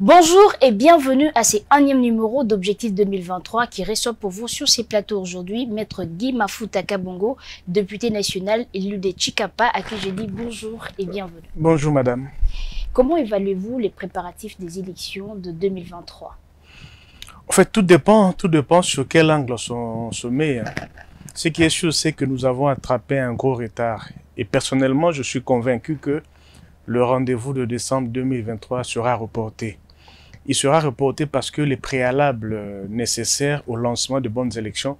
Bonjour et bienvenue à ce 1e numéro d'Objectif 2023 qui reçoit pour vous sur ces plateaux aujourd'hui Maître Guy Mafuta Kabongo, député national élu de Chikapa, à qui je dis bonjour et bienvenue. Bonjour madame. Comment évaluez-vous les préparatifs des élections de 2023? En fait, tout dépend sur quel angle on se met. Ce qui est sûr, c'est que nous avons attrapé un gros retard. Et personnellement, je suis convaincu que le rendez-vous de décembre 2023 sera reporté. Il sera reporté parce que les préalables nécessaires au lancement de bonnes élections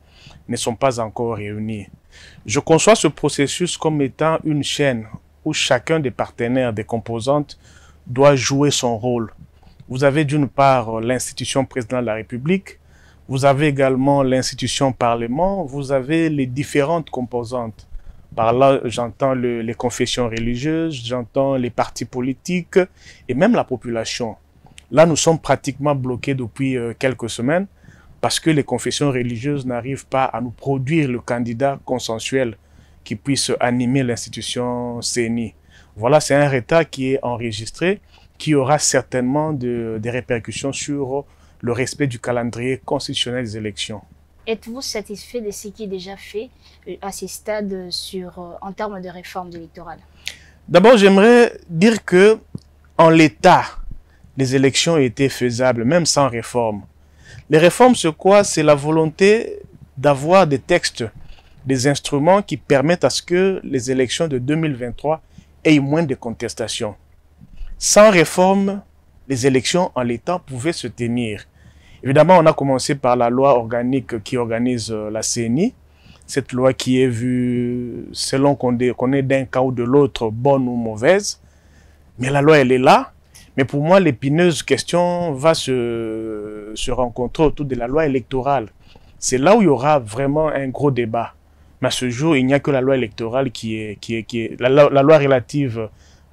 ne sont pas encore réunis. Je conçois ce processus comme étant une chaîne où chacun des partenaires, des composantes, doit jouer son rôle. Vous avez d'une part l'institution président de la République, vous avez également l'institution Parlement, vous avez les différentes composantes. Par là, j'entends les confessions religieuses, j'entends les partis politiques et même la population. Là, nous sommes pratiquement bloqués depuis quelques semaines parce que les confessions religieuses n'arrivent pas à nous produire le candidat consensuel qui puisse animer l'institution CENI. Voilà, c'est un retard qui est enregistré, qui aura certainement des répercussions sur le respect du calendrier constitutionnel des élections. Êtes-vous satisfait de ce qui est déjà fait à ce stade en termes de réforme électorale? D'abord, j'aimerais dire que en l'état, les élections étaient faisables, même sans réforme. Les réformes, c'est quoi? C'est la volonté d'avoir des textes, des instruments qui permettent à ce que les élections de 2023 aient moins de contestations. Sans réforme, les élections en l'état pouvaient se tenir. Évidemment, on a commencé par la loi organique qui organise la CENI. Cette loi qui est vue, selon qu'on est d'un cas ou de l'autre, bonne ou mauvaise. Mais la loi, elle est là. Mais pour moi, l'épineuse question va se rencontrer autour de la loi électorale. C'est là où il y aura vraiment un gros débat. Mais à ce jour, il n'y a que la loi électorale la loi relative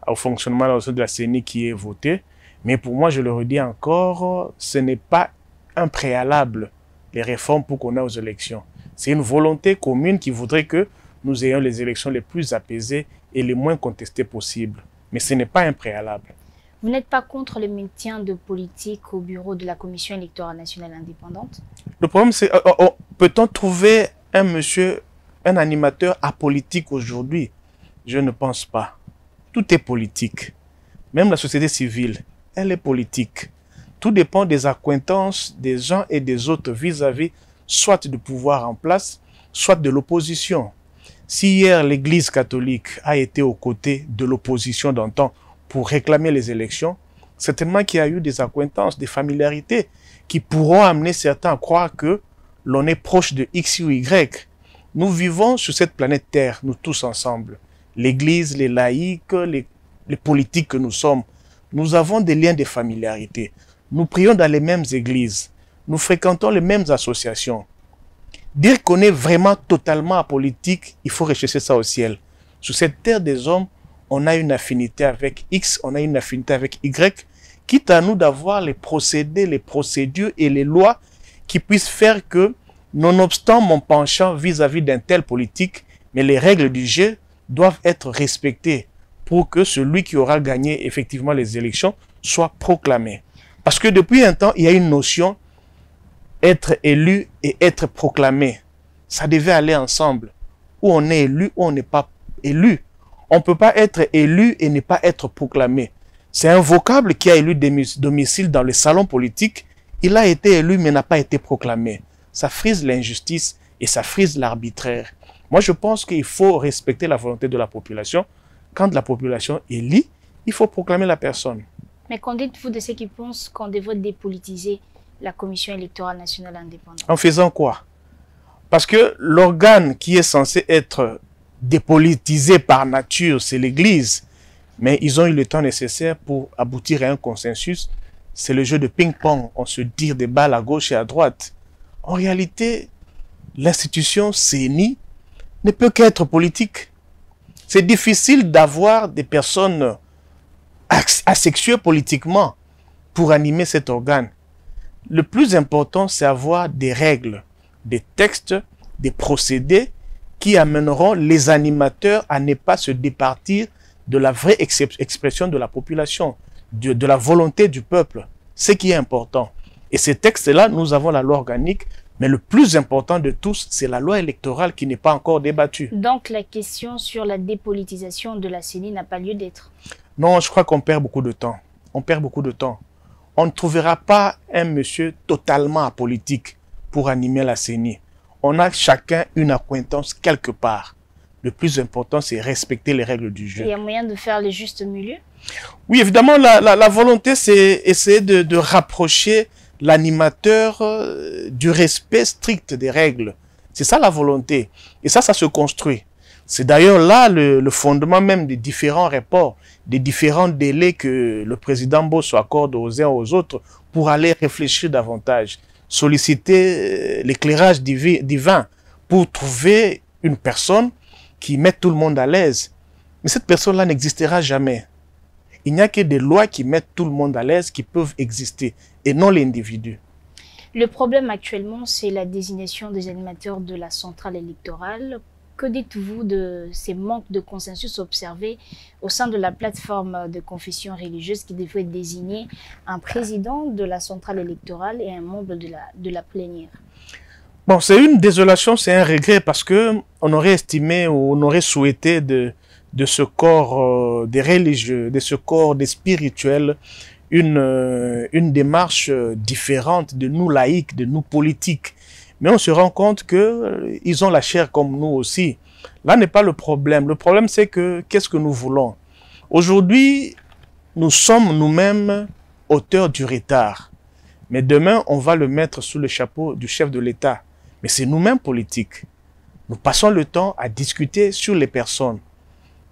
au fonctionnement de la CENI qui est votée. Mais pour moi, je le redis encore, ce n'est pas un préalable, les réformes pour qu'on ait aux élections. C'est une volonté commune qui voudrait que nous ayons les élections les plus apaisées et les moins contestées possibles. Mais ce n'est pas un préalable. Vous n'êtes pas contre le maintien de politique au bureau de la Commission électorale nationale indépendante? Le problème, c'est peut-on trouver un animateur apolitique aujourd'hui? Je ne pense pas. Tout est politique. Même la société civile, elle est politique. Tout dépend des accointances des uns et des autres vis-à-vis soit du pouvoir en place, soit de l'opposition. Si hier l'Église catholique a été aux côtés de l'opposition d'antan pour réclamer les élections, certainement qu'il y a eu des accointances, des familiarités qui pourront amener certains à croire que l'on est proche de X ou Y. Nous vivons sur cette planète Terre, nous tous ensemble. L'Église, les laïcs, les politiques que nous sommes, nous avons des liens de familiarité. Nous prions dans les mêmes églises. Nous fréquentons les mêmes associations. Dire qu'on est vraiment totalement apolitique, il faut rechercher ça au ciel. Sur cette terre des hommes, on a une affinité avec X, on a une affinité avec Y, quitte à nous d'avoir les procédés, les procédures et les lois qui puissent faire que, nonobstant mon penchant vis-à-vis d'un tel politique, mais les règles du jeu doivent être respectées pour que celui qui aura gagné effectivement les élections soit proclamé. Parce que depuis un temps, il y a une notion être élu et être proclamé. Ça devait aller ensemble. Ou on est élu, ou on n'est pas élu. On ne peut pas être élu et ne pas être proclamé. C'est un vocable qui a élu domicile dans le salon politique. Il a été élu mais n'a pas été proclamé. Ça frise l'injustice et ça frise l'arbitraire. Moi, je pense qu'il faut respecter la volonté de la population. Quand la population élit, il faut proclamer la personne. Mais qu'en dites-vous de ceux qui pensent qu'on devrait dépolitiser la Commission électorale nationale indépendante? En faisant quoi? Parce que l'organe qui est censé être dépolitisé par nature, c'est l'Église. Mais ils ont eu le temps nécessaire pour aboutir à un consensus. C'est le jeu de ping-pong. On se tire des balles à gauche et à droite. En réalité, l'institution CENI ne peut qu'être politique. C'est difficile d'avoir des personnes asexuées politiquement pour animer cet organe. Le plus important, c'est avoir des règles, des textes, des procédés qui amèneront les animateurs à ne pas se départir de la vraie expression de la population, de la volonté du peuple. ce qui est important. Et ces textes-là, nous avons la loi organique, mais le plus important de tous, c'est la loi électorale qui n'est pas encore débattue. Donc la question sur la dépolitisation de la CENI n'a pas lieu d'être. Non, je crois qu'on perd beaucoup de temps. On perd beaucoup de temps. On ne trouvera pas un monsieur totalement apolitique pour animer la CENI. On a chacun une acquaintance quelque part. Le plus important, c'est respecter les règles du jeu. Il y a moyen de faire le juste milieu? Oui, évidemment, la volonté, c'est essayer de rapprocher l'animateur du respect strict des règles. C'est ça la volonté. Et ça se construit. C'est d'ailleurs là le fondement même des différents rapports, des différents délais que le président Bosso accorde aux uns aux autres pour aller réfléchir davantage, solliciter l'éclairage divin pour trouver une personne qui mette tout le monde à l'aise. Mais cette personne-là n'existera jamais. Il n'y a que des lois qui mettent tout le monde à l'aise qui peuvent exister et non l'individu. Le problème actuellement, c'est la désignation des animateurs de la centrale électorale. Que dites-vous de ces manques de consensus observés au sein de la plateforme de confession religieuse qui devrait désigner un président de la centrale électorale et un membre de la plénière? Bon, c'est une désolation, c'est un regret parce que on aurait estimé ou on aurait souhaité de ce corps des religieux, de ce corps des spirituels, une démarche différente de nous laïcs, de nous politiques. Mais on se rend compte que ils ont la chair comme nous aussi. Là n'est pas le problème. Le problème, c'est que qu'est-ce que nous voulons? Aujourd'hui, nous sommes nous-mêmes auteurs du retard. Mais demain, on va le mettre sous le chapeau du chef de l'État. Mais c'est nous-mêmes politiques. Nous passons le temps à discuter sur les personnes.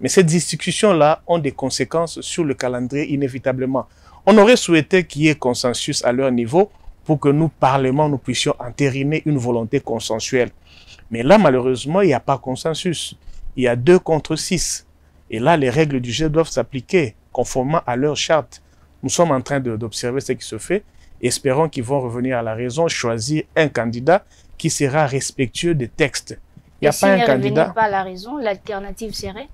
Mais ces discussions-là ont des conséquences sur le calendrier inévitablement. On aurait souhaité qu'il y ait consensus à leur niveau pour que nous, Parlement, nous puissions entériner une volonté consensuelle. Mais là, malheureusement, il n'y a pas consensus. Il y a 2 contre 6. Et là, les règles du jeu doivent s'appliquer conformément à leur charte. Nous sommes en train d'observer ce qui se fait. Espérons qu'ils vont revenir à la raison, choisir un candidat qui sera respectueux des textes. Il n'y a pas un candidat. Si ne revenait pas à la raison, l'alternative serait?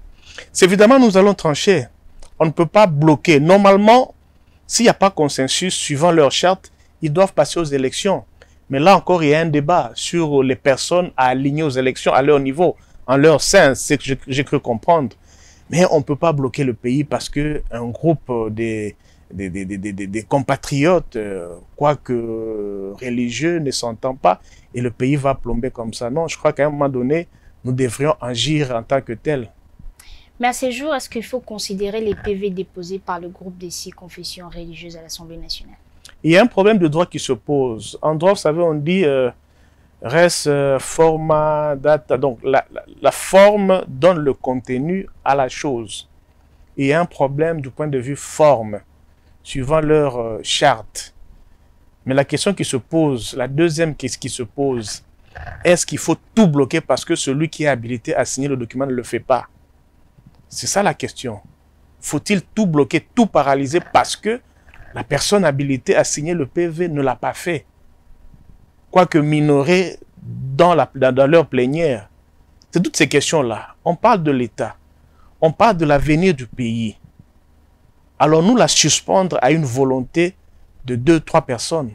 C'est évidemment, nous allons trancher. On ne peut pas bloquer. Normalement, s'il n'y a pas consensus suivant leur charte, ils doivent passer aux élections. Mais là encore, il y a un débat sur les personnes à aligner aux élections à leur niveau, en leur sein, c'est ce que j'ai cru comprendre. Mais on ne peut pas bloquer le pays parce qu'un groupe des compatriotes, quoique religieux, ne s'entend pas et le pays va plomber comme ça. Non, je crois qu'à un moment donné, nous devrions agir en tant que tel. Mais à ces jours, est-ce qu'il faut considérer les PV déposés par le groupe des 6 confessions religieuses à l'Assemblée nationale? Il y a un problème de droit qui se pose. En droit, vous savez, on dit res forma data. Donc, la forme donne le contenu à la chose. Il y a un problème du point de vue forme, suivant leur charte. Mais la question qui se pose, la deuxième question qui se pose, est-ce qu'il faut tout bloquer parce que celui qui est habilité à signer le document ne le fait pas? C'est ça la question. Faut-il tout bloquer, tout paralyser parce que la personne habilitée à signer le PV ne l'a pas fait? Quoique minoré dans leur plénière. C'est toutes ces questions-là. On parle de l'État. On parle de l'avenir du pays. Alors nous la suspendre à une volonté de 2-3 personnes.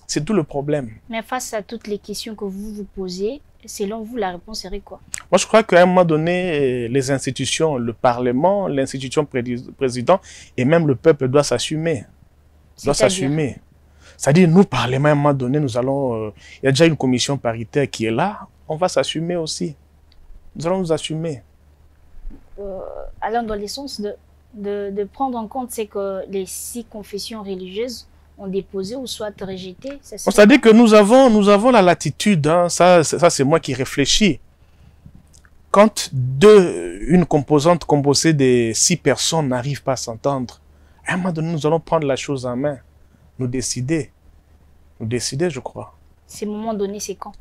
C'est tout le problème. Mais face à toutes les questions que vous vous posez, selon vous, la réponse serait quoi? Moi, je crois qu'à un moment donné, les institutions, le Parlement, l'institution président et même le peuple doit s'assumer. Doit s'assumer. C'est-à-dire, nous, Parlement, à un moment donné, nous allons... il y a déjà une commission paritaire qui est là. On va s'assumer aussi. Nous allons nous assumer. Allant dans le sens de prendre en compte c'est que les 6 confessions religieuses ont déposé ou soit rejeté. C'est-à-dire que nous avons la latitude, hein, ça c'est moi qui réfléchis. Quand une composante composée de 6 personnes n'arrive pas à s'entendre, à un moment donné, nous allons prendre la chose en main, nous décider, je crois. Ces moments donnés, c'est quand?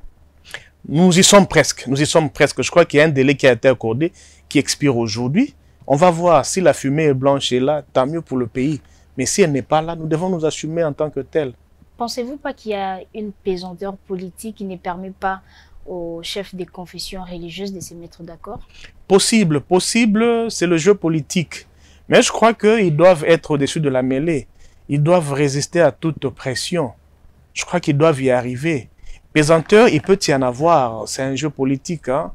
Nous y sommes presque, Je crois qu'il y a un délai qui a été accordé, qui expire aujourd'hui. On va voir si la fumée est blanche et là, tant mieux pour le pays. Mais si elle n'est pas là, nous devons nous assumer en tant que tel. Pensez-vous pas qu'il y a une pesanteur politique qui ne permet pas aux chefs des confessions religieuses de se mettre d'accord? Possible, c'est le jeu politique. Mais je crois qu'ils doivent être au-dessus de la mêlée. ils doivent résister à toute pression. Je crois qu'ils doivent y arriver. Pesanteur, il peut y en avoir. C'est un jeu politique. Hein.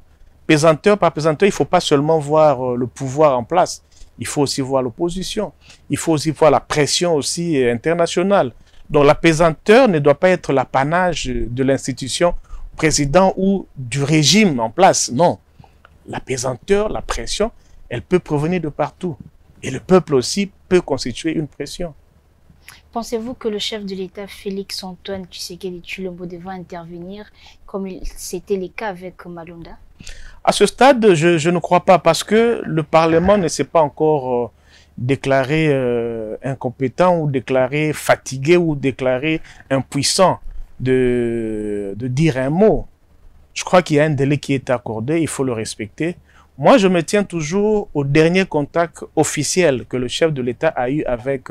Pesanteur par pesanteur, il ne faut pas seulement voir le pouvoir en place. Il faut aussi voir l'opposition. Il faut aussi voir la pression aussi internationale. Donc la pesanteur ne doit pas être l'apanage de l'institution président ou du régime en place. Non. La pesanteur, la pression, elle peut provenir de partout. Et le peuple aussi peut constituer une pression. Pensez-vous que le chef de l'État, Félix-Antoine Tshisekedi Tshilombo, devra intervenir comme c'était le cas avec Malonda? À ce stade, je ne crois pas parce que le Parlement ne s'est pas encore déclaré incompétent ou déclaré fatigué ou déclaré impuissant de dire un mot. Je crois qu'il y a un délai qui est accordé, il faut le respecter. Moi, je me tiens toujours au dernier contact officiel que le chef de l'État a eu avec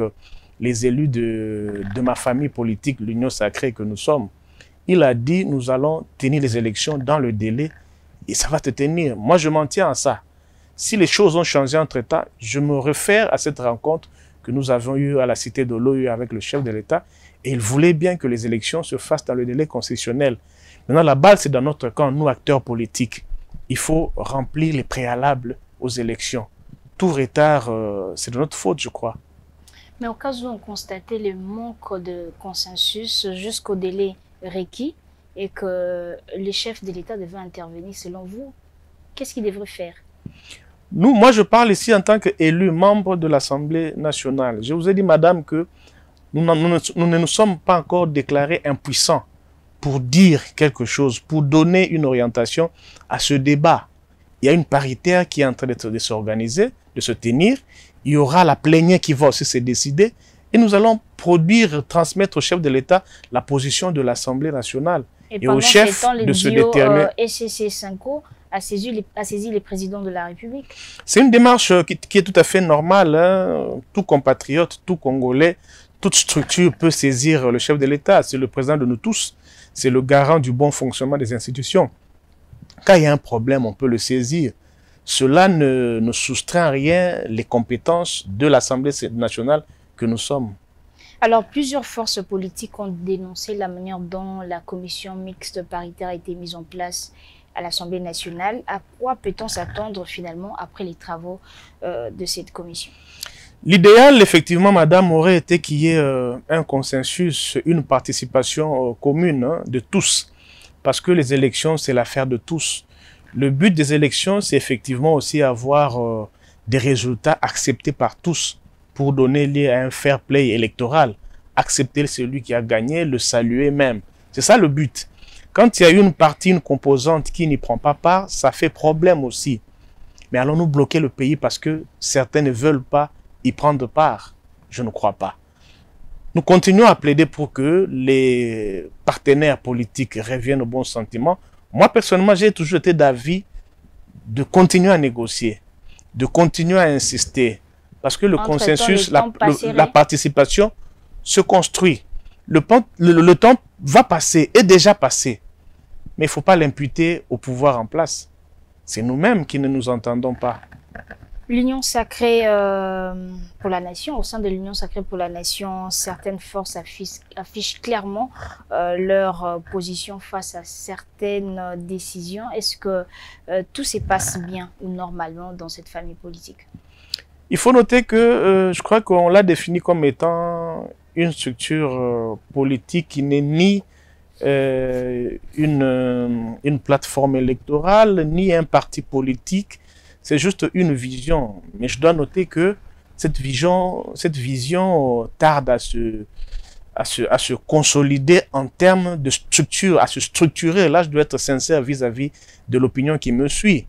les élus de ma famille politique, l'Union sacrée que nous sommes. Il a dit, nous allons tenir les élections dans le délai et ça va te tenir. Moi, je m'en tiens à ça. Si les choses ont changé entre-temps, je me réfère à cette rencontre que nous avons eue à la Cité de l'OU avec le chef de l'État et il voulait bien que les élections se fassent dans le délai constitutionnel. Maintenant, la balle, c'est dans notre camp, nous, acteurs politiques. Il faut remplir les préalables aux élections. Tout retard, c'est de notre faute, je crois. Mais au cas où on constatait le manque de consensus jusqu'au délai requis et que les chefs de l'État devaient intervenir, selon vous, qu'est-ce qu'ils devraient faire? Moi, je parle ici en tant qu'élu, membre de l'Assemblée nationale. Je vous ai dit, madame, que nous ne nous sommes pas encore déclarés impuissants pour dire quelque chose, pour donner une orientation à ce débat. Il y a une paritaire qui est en train de s'organiser, de se tenir. Il y aura la plénière qui va aussi se décider. Et nous allons transmettre au chef de l'État la position de l'Assemblée nationale. Et au chef de se déterminer. SCC Sanko a saisi les présidents de la République. C'est une démarche qui est tout à fait normale. Hein. Tout compatriote, tout Congolais, toute structure peut saisir le chef de l'État. C'est le président de nous tous. C'est le garant du bon fonctionnement des institutions. Quand il y a un problème, on peut le saisir. Cela ne soustrait en rien les compétences de l'Assemblée nationale que nous sommes. Alors, plusieurs forces politiques ont dénoncé la manière dont la commission mixte paritaire a été mise en place à l'Assemblée nationale. À quoi peut-on s'attendre finalement après les travaux de cette commission? L'idéal, effectivement, madame, aurait été qu'il y ait un consensus, une participation commune de tous. Parce que les élections, c'est l'affaire de tous. Le but des élections, c'est effectivement aussi avoir des résultats acceptés par tous pour donner lieu à un fair play électoral. Accepter celui qui a gagné, le saluer même. C'est ça le but. Quand il y a une partie, une composante qui n'y prend pas part, ça fait problème aussi. Mais allons-nous bloquer le pays parce que certains ne veulent pas y prendre part? Je ne crois pas. Nous continuons à plaider pour que les partenaires politiques reviennent au bon sentiment. Moi, personnellement, j'ai toujours été d'avis de continuer à négocier, de continuer à insister. Parce que le consensus, la participation se construit. Le temps va passer, est déjà passé. Mais il ne faut pas l'imputer au pouvoir en place. C'est nous-mêmes qui ne nous entendons pas. L'Union sacrée pour la nation, au sein de l'Union sacrée pour la nation, certaines forces affichent clairement leur position face à certaines décisions. Est-ce que tout se passe bien ou normalement dans cette famille politique? Il faut noter que je crois qu'on l'a défini comme étant une structure politique qui n'est ni une plateforme électorale, ni un parti politique. C'est juste une vision. Mais je dois noter que cette vision tarde à se consolider en termes de structure, à se structurer. Là, je dois être sincère vis-à-vis de l'opinion qui me suit.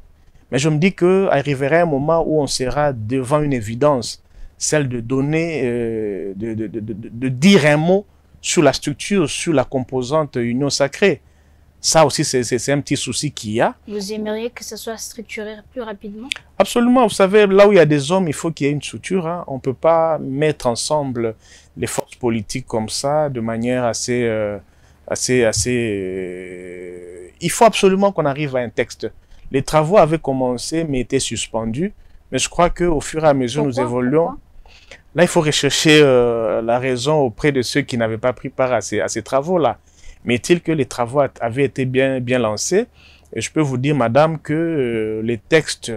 Mais je me dis qu'arriverait un moment où on sera devant une évidence, celle de donner, de dire un mot sur la structure, sur la composante union sacrée. Ça aussi, c'est un petit souci qu'il y a. Vous aimeriez que ça soit structuré plus rapidement? Absolument. Vous savez, là où il y a des hommes, il faut qu'il y ait une structure. Hein. On ne peut pas mettre ensemble les forces politiques comme ça, de manière assez... Il faut absolument qu'on arrive à un texte. Les travaux avaient commencé, mais étaient suspendus. Mais je crois qu'au fur et à mesure, nous évoluons. Là, il faut rechercher la raison auprès de ceux qui n'avaient pas pris part à ces travaux-là. Mais est-il que les travaux avaient été bien lancés? Et je peux vous dire, madame, que les textes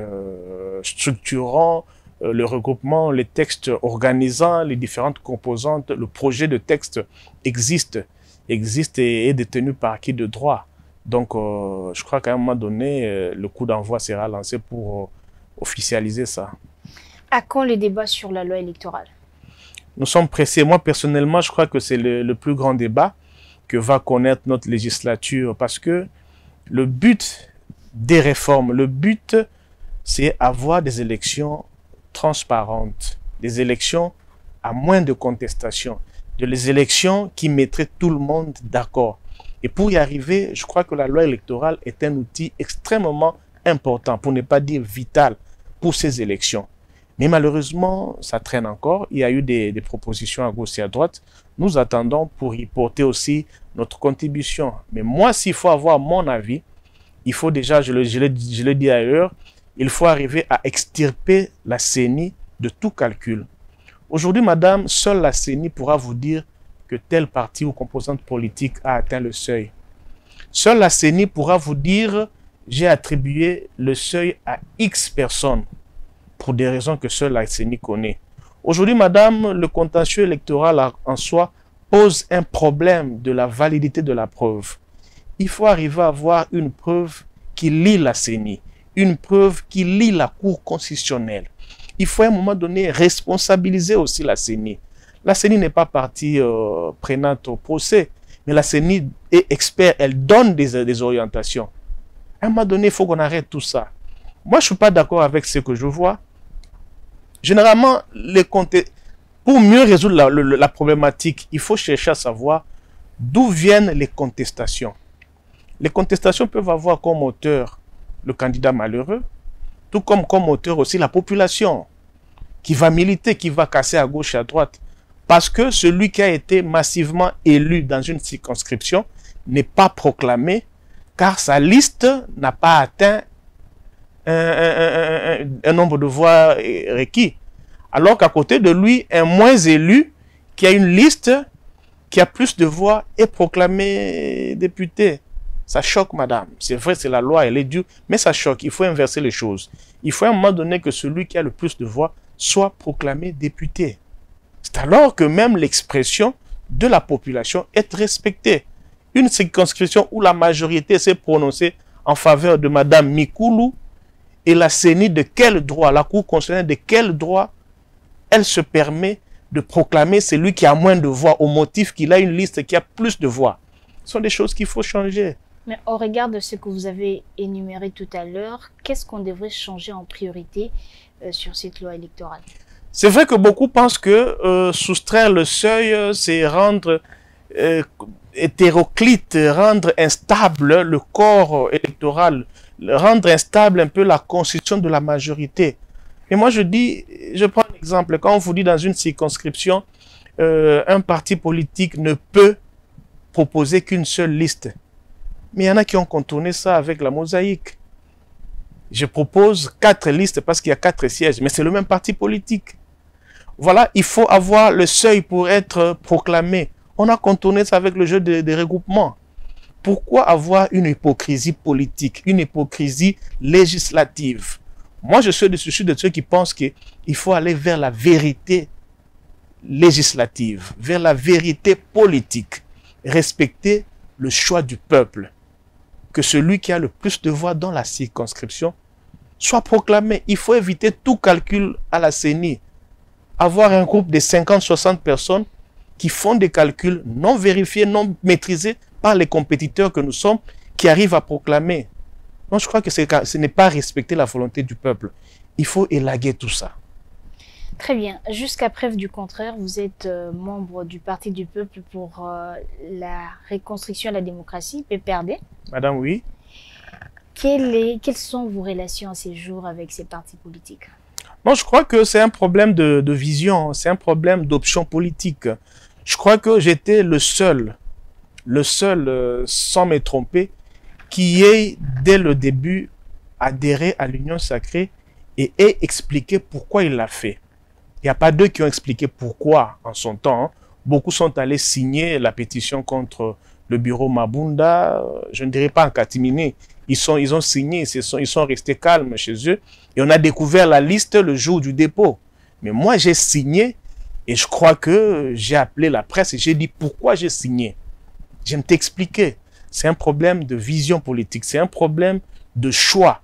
structurants, le regroupement, les textes organisant les différentes composantes, le projet de texte existe et est détenu par qui de droit. Donc, je crois qu'à un moment donné, le coup d'envoi sera lancé pour officialiser ça. À quand les débats sur la loi électorale? Nous sommes pressés. Moi, personnellement, je crois que c'est le plus grand débat que va connaître notre législature parce que le but des réformes, le but, c'est avoir des élections transparentes, des élections à moins de contestation, des élections qui mettraient tout le monde d'accord. Et pour y arriver, je crois que la loi électorale est un outil extrêmement important, pour ne pas dire vital, pour ces élections. Mais malheureusement, ça traîne encore. Il y a eu des propositions à gauche et à droite. Nous attendons pour y porter aussi notre contribution. Mais moi, s'il faut avoir mon avis, il faut déjà, je l'ai dit ailleurs, il faut arriver à extirper la CENI de tout calcul. Aujourd'hui, madame, seule la CENI pourra vous dire que tel parti ou composante politique a atteint le seuil. Seule la CENI pourra vous dire j'ai attribué le seuil à X personnes pour des raisons que seule la CENI connaît. Aujourd'hui, madame, le contentieux électoral en soi pose un problème de la validité de la preuve. Il faut arriver à avoir une preuve qui lie la CENI, une preuve qui lie la Cour constitutionnelle. Il faut à un moment donné responsabiliser aussi la CENI. La CENI n'est pas partie prenante au procès, mais la CENI est experte, elle donne des orientations. À un moment donné, il faut qu'on arrête tout ça. Moi, je ne suis pas d'accord avec ce que je vois. Généralement, pour mieux résoudre la problématique, il faut chercher à savoir d'où viennent les contestations. Les contestations peuvent avoir comme auteur le candidat malheureux, tout comme auteur aussi la population, qui va militer, qui va casser à gauche et à droite. Parce que celui qui a été massivement élu dans une circonscription n'est pas proclamé, car sa liste n'a pas atteint un nombre de voix requis. Alors qu'à côté de lui, un moins élu, qui a une liste, qui a plus de voix, est proclamé député. Ça choque, madame. C'est vrai, c'est la loi, elle est due, mais ça choque. Il faut inverser les choses. Il faut à un moment donné que celui qui a le plus de voix soit proclamé député. C'est alors que même l'expression de la population est respectée. Une circonscription où la majorité s'est prononcée en faveur de madame Mikoulou, et la CENI de quel droit, la Cour constitutionnelle de quel droit elle se permet de proclamer celui qui a moins de voix au motif qu'il a une liste qui a plus de voix. Ce sont des choses qu'il faut changer. Mais au regard de ce que vous avez énuméré tout à l'heure, qu'est-ce qu'on devrait changer en priorité sur cette loi électorale? C'est vrai que beaucoup pensent que soustraire le seuil, c'est rendre hétéroclite, rendre instable le corps électoral, rendre instable un peu la constitution de la majorité. Et moi je dis, je prends un exemple, quand on vous dit dans une circonscription, un parti politique ne peut proposer qu'une seule liste. Mais il y en a qui ont contourné ça avec la mosaïque. Je propose 4 listes parce qu'il y a 4 sièges, mais c'est le même parti politique. Voilà, il faut avoir le seuil pour être proclamé. On a contourné ça avec le jeu des regroupements. Pourquoi avoir une hypocrisie politique, une hypocrisie législative? Moi, je suis de ceux qui pensent qu'il faut aller vers la vérité législative, vers la vérité politique, respecter le choix du peuple. Que celui qui a le plus de voix dans la circonscription soit proclamé. Il faut éviter tout calcul à la CENI. Avoir un groupe de 50-60 personnes qui font des calculs non vérifiés, non maîtrisés par les compétiteurs que nous sommes, qui arrivent à proclamer. Donc je crois que ce n'est pas respecter la volonté du peuple. Il faut élaguer tout ça. Très bien. Jusqu'à preuve du contraire, vous êtes membre du Parti du Peuple pour la reconstruction et la démocratie, PPRD. Madame, oui. Quelles sont vos relations à ces jours avec ces partis politiques? Non, je crois que c'est un problème de vision, c'est un problème d'option politique. Je crois que j'étais le seul, sans me tromper, qui ait, dès le début, adhéré à l'Union sacrée et ait expliqué pourquoi il l'a fait. Il n'y a pas d'eux qui ont expliqué pourquoi, en son temps, hein, beaucoup sont allés signer la pétition contre le bureau Mabunda. Je ne dirais pas en catimini. Ils ont signé, ils sont restés calmes chez eux. Et on a découvert la liste le jour du dépôt. Mais moi, j'ai signé et je crois que j'ai appelé la presse et j'ai dit pourquoi j'ai signé. J'aime t'expliquer. C'est un problème de vision politique. C'est un problème de choix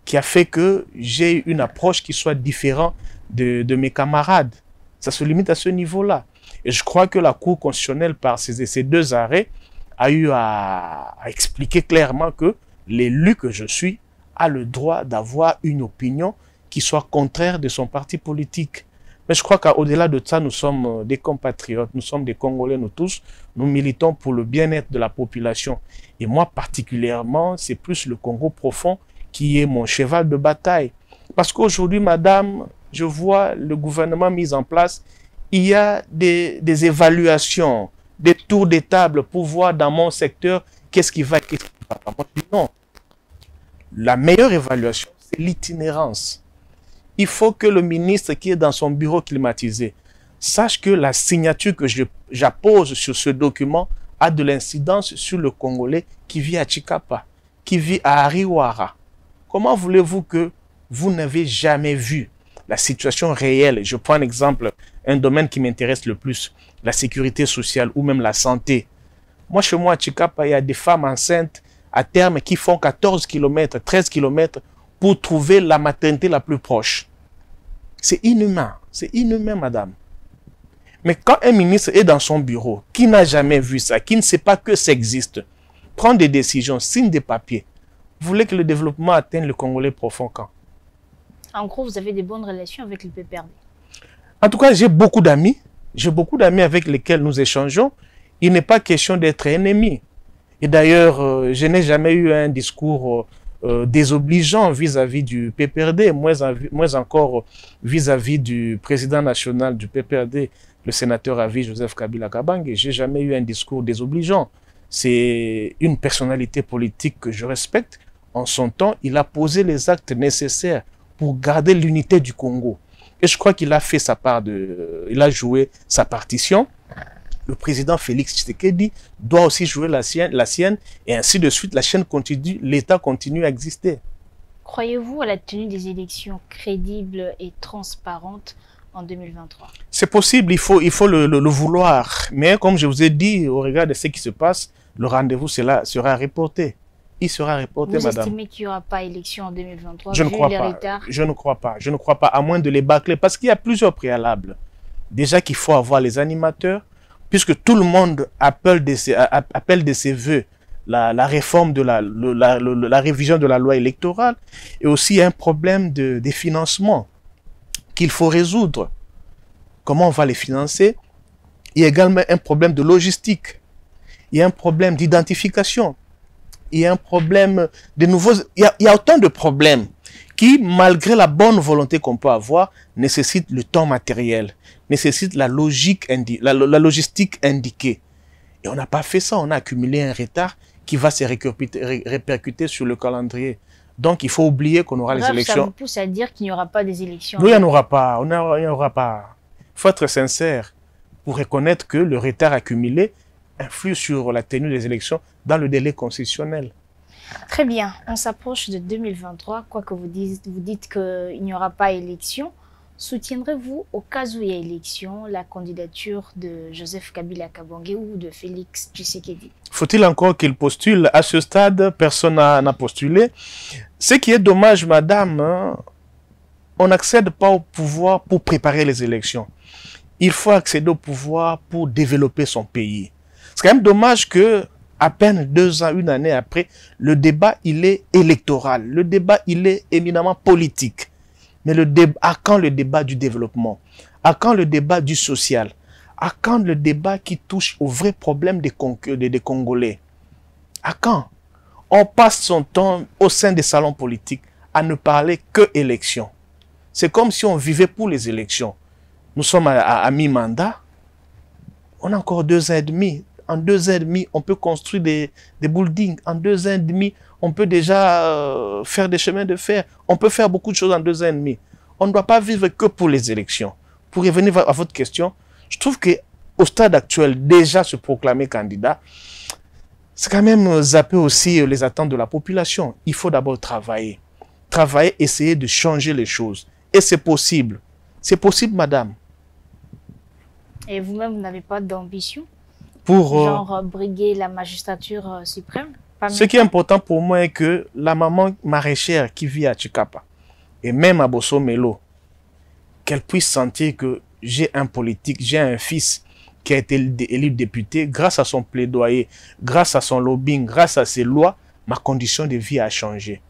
qui a fait que j'ai une approche qui soit différente de mes camarades. Ça se limite à ce niveau-là. Et je crois que la Cour constitutionnelle, par ces deux arrêts, a eu à expliquer clairement que l'élu que je suis a le droit d'avoir une opinion qui soit contraire de son parti politique. Mais je crois qu'au-delà de ça, nous sommes des compatriotes, nous sommes des Congolais, nous tous, nous militons pour le bien-être de la population. Et moi, particulièrement, c'est plus le Congo profond qui est mon cheval de bataille. Parce qu'aujourd'hui, madame, je vois le gouvernement mis en place, il y a des évaluations, des tours de table pour voir dans mon secteur qu'est-ce qui va, qu'est-ce qui ne va pas. Moi, je dis non. La meilleure évaluation, c'est l'itinérance. Il faut que le ministre qui est dans son bureau climatisé sache que la signature que j'appose sur ce document a de l'incidence sur le Congolais qui vit à Chikapa, qui vit à Ariwara. Comment voulez-vous que vous n'avez jamais vu la situation réelle? Je prends un exemple, un domaine qui m'intéresse le plus, la sécurité sociale ou même la santé. Moi, chez moi à Chikapa, il y a des femmes enceintes à terme qui font 14 km, 13 km pour trouver la maternité la plus proche. C'est inhumain, madame. Mais quand un ministre est dans son bureau, qui n'a jamais vu ça, qui ne sait pas que ça existe, prend des décisions, signe des papiers, vous voulez que le développement atteigne le Congolais profond quand? En gros, vous avez des bonnes relations avec le PPRD. En tout cas, j'ai beaucoup d'amis avec lesquels nous échangeons. Il n'est pas question d'être ennemis. Et d'ailleurs, je n'ai jamais eu un discours désobligeant vis-à-vis du PPRD, moins encore vis-à-vis du président national du PPRD, le sénateur à vie Joseph Kabila Kabange. J'ai jamais eu un discours désobligeant. C'est une personnalité politique que je respecte. En son temps, il a posé les actes nécessaires pour garder l'unité du Congo. Et je crois qu'il a fait sa part il a joué sa partition. Le président Félix Tshisekedi doit aussi jouer la sienne, et ainsi de suite, la chaîne continue, l'État continue à exister. Croyez-vous à la tenue des élections crédibles et transparentes en 2023? C'est possible, il faut le vouloir. Mais comme je vous ai dit, au regard de ce qui se passe, le rendez-vous sera reporté. Il sera reporté, madame. Vous estimez qu'il n'y aura pas élection en 2023? Je ne crois pas. Je ne crois pas. Je ne crois pas, à moins de les bâcler, parce qu'il y a plusieurs préalables. Déjà qu'il faut avoir les animateurs, puisque tout le monde appelle de ses voeux la réforme de la révision de la loi électorale, et aussi il y a un problème de financement qu'il faut résoudre. Comment on va les financer? Il y a également un problème de logistique. Il y a un problème d'identification. Il y a un problème de nouveaux... Il y a autant de problèmes qui, malgré la bonne volonté qu'on peut avoir, nécessitent le temps matériel, nécessitent la logistique indiquée. Et on n'a pas fait ça, on a accumulé un retard qui va se répercuter sur le calendrier. Donc il faut oublier qu'on aura les élections. Ça vous pousse à dire qu'il n'y aura pas des élections? Non, il n'y en aura pas, il n'y aura pas. Il faut être sincère pour reconnaître que le retard accumulé influe sur la tenue des élections dans le délai constitutionnel. Très bien, on s'approche de 2023, quoique vous dites qu'il n'y aura pas élection. Soutiendrez-vous, au cas où il y a élection, la candidature de Joseph Kabila Kabange ou de Félix Tshisekedi? Faut-il encore qu'il postule? À ce stade, personne n'a postulé. Ce qui est dommage, madame, hein, on n'accède pas au pouvoir pour préparer les élections. Il faut accéder au pouvoir pour développer son pays. C'est quand même dommage que, à peine 2 ans, 1 année après, le débat, il est électoral. Le débat, il est éminemment politique. Mais à quand le débat du développement? À quand le débat du social? À quand le débat qui touche aux vrais problèmes des Congolais? À quand? On passe son temps au sein des salons politiques à ne parler que élections. C'est comme si on vivait pour les élections. Nous sommes à mi-mandat. On a encore 2 ans et demi. En 2 ans et demi, on peut construire des buildings. En 2 ans et demi, on peut déjà faire des chemins de fer. On peut faire beaucoup de choses en 2 ans et demi. On ne doit pas vivre que pour les élections. pour revenir à votre question, je trouve qu'au stade actuel, déjà se proclamer candidat, c'est quand même zapper aussi les attentes de la population. Il faut d'abord travailler. Travailler, essayer de changer les choses. Et c'est possible. C'est possible, madame. Et vous-même, vous n'avez pas d'ambition Pour genre briguer la magistrature suprême? Ce qui est important pour moi est que la maman maraîchère qui vit à Tchikapa, et même à Bosso Melo, qu'elle puisse sentir que j'ai un politique, j'ai un fils qui a été élu député, grâce à son plaidoyer, grâce à son lobbying, grâce à ses lois, ma condition de vie a changé.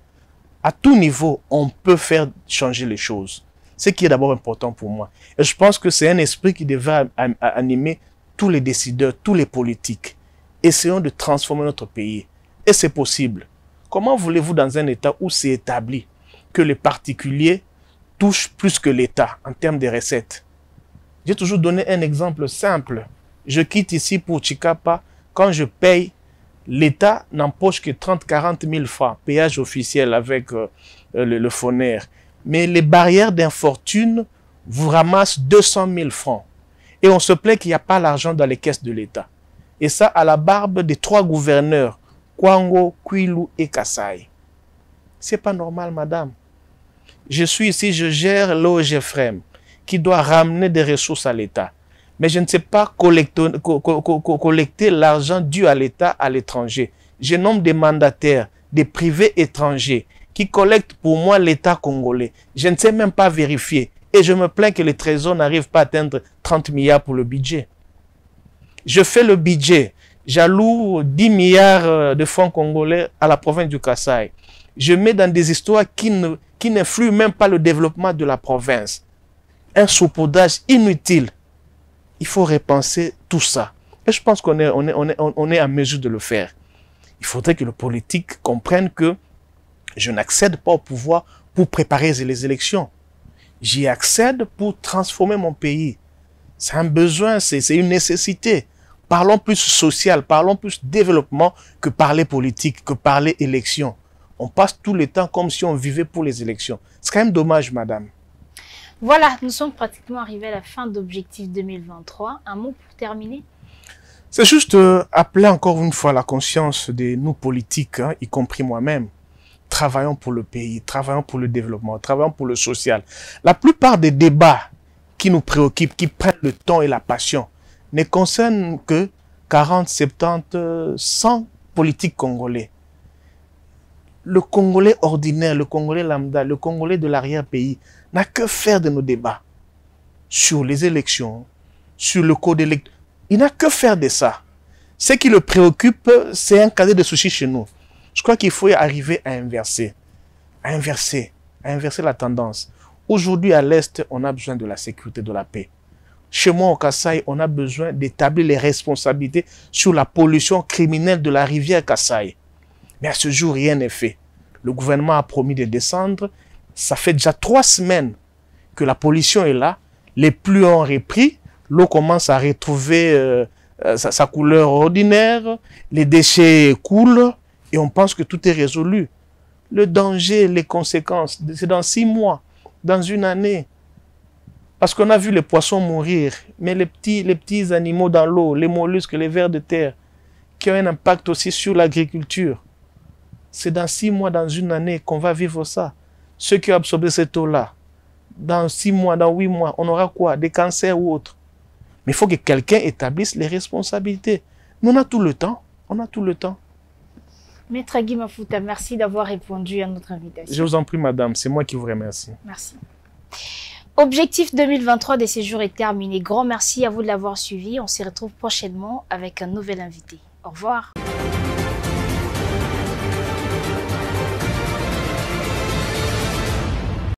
À tout niveau, on peut faire changer les choses. Ce qui est d'abord important pour moi. Et je pense que c'est un esprit qui devrait animer tous les décideurs, tous les politiques. Essayons de transformer notre pays. Et c'est possible. Comment voulez-vous dans un État où c'est établi que les particuliers touchent plus que l'État en termes de recettes? J'ai toujours donné un exemple simple. Je quitte ici pour Tchikapa. Quand je paye, l'État n'empoche que 30-40 000 francs, péage officiel avec le FONER. Mais les barrières d'infortune vous ramassent 200 000 francs. Et on se plaît qu'il n'y a pas l'argent dans les caisses de l'État. Et ça à la barbe des 3 gouverneurs, Kwango, Kwilu et Kasaï. C'est pas normal, madame. Je suis ici, je gère l'OGFREM, qui doit ramener des ressources à l'État. Mais je ne sais pas collecter l'argent dû à l'État à l'étranger. Je nomme des mandataires, des privés étrangers, qui collectent pour moi l'État congolais. Je ne sais même pas vérifier. Et je me plains que le Trésor n'arrive pas à atteindre 30 milliards pour le budget. Je fais le budget. J'alloue 10 milliards de francs congolais à la province du Kasaï. Je mets dans des histoires qui n'influent même pas le développement de la province. Un saupoudage inutile. Il faut repenser tout ça. Et je pense qu'on est en mesure de le faire. Il faudrait que le politique comprenne que je n'accède pas au pouvoir pour préparer les élections. J'y accède pour transformer mon pays. C'est un besoin, c'est une nécessité. Parlons plus social, parlons plus développement que parler politique, que parler élection. On passe tout le temps comme si on vivait pour les élections. C'est quand même dommage, madame. Voilà, nous sommes pratiquement arrivés à la fin d'Objectif 2023. Un mot pour terminer? C'est juste appeler encore une fois la conscience de nous politiques, y compris moi-même. Travaillons pour le pays, travaillons pour le développement, travaillons pour le social. La plupart des débats qui nous préoccupent, qui prennent le temps et la passion, ne concernent que 40, 70, 100 politiques congolais. Le Congolais ordinaire, le Congolais lambda, le Congolais de l'arrière-pays n'a que faire de nos débats sur les élections, sur le code électoral. Il n'a que faire de ça. Ce qui le préoccupe, c'est un cadet de sushi chez nous. Je crois qu'il faut arriver à inverser la tendance. Aujourd'hui, à l'Est, on a besoin de la sécurité, de la paix. Chez moi, au Kasaï, on a besoin d'établir les responsabilités sur la pollution criminelle de la rivière Kasaï. Mais à ce jour, rien n'est fait. Le gouvernement a promis de descendre. Ça fait déjà 3 semaines que la pollution est là. Les pluies ont repris. L'eau commence à retrouver sa couleur ordinaire. Les déchets coulent. Et on pense que tout est résolu. Le danger, les conséquences, c'est dans 6 mois, dans 1 année. Parce qu'on a vu les poissons mourir, mais les petits animaux dans l'eau, les mollusques, les vers de terre, qui ont un impact aussi sur l'agriculture. C'est dans 6 mois, dans 1 année qu'on va vivre ça. Ceux qui ont absorbé cette eau-là, dans 6 mois, dans 8 mois, on aura quoi? Des cancers ou autres. Mais il faut que quelqu'un établisse les responsabilités. Mais on a tout le temps. On a tout le temps. Maître Guy Mafuta, merci d'avoir répondu à notre invitation. Je vous en prie, madame. C'est moi qui vous remercie. Merci. Objectif 2023 des séjours est terminé. Grand merci à vous de l'avoir suivi. On se retrouve prochainement avec un nouvel invité. Au revoir.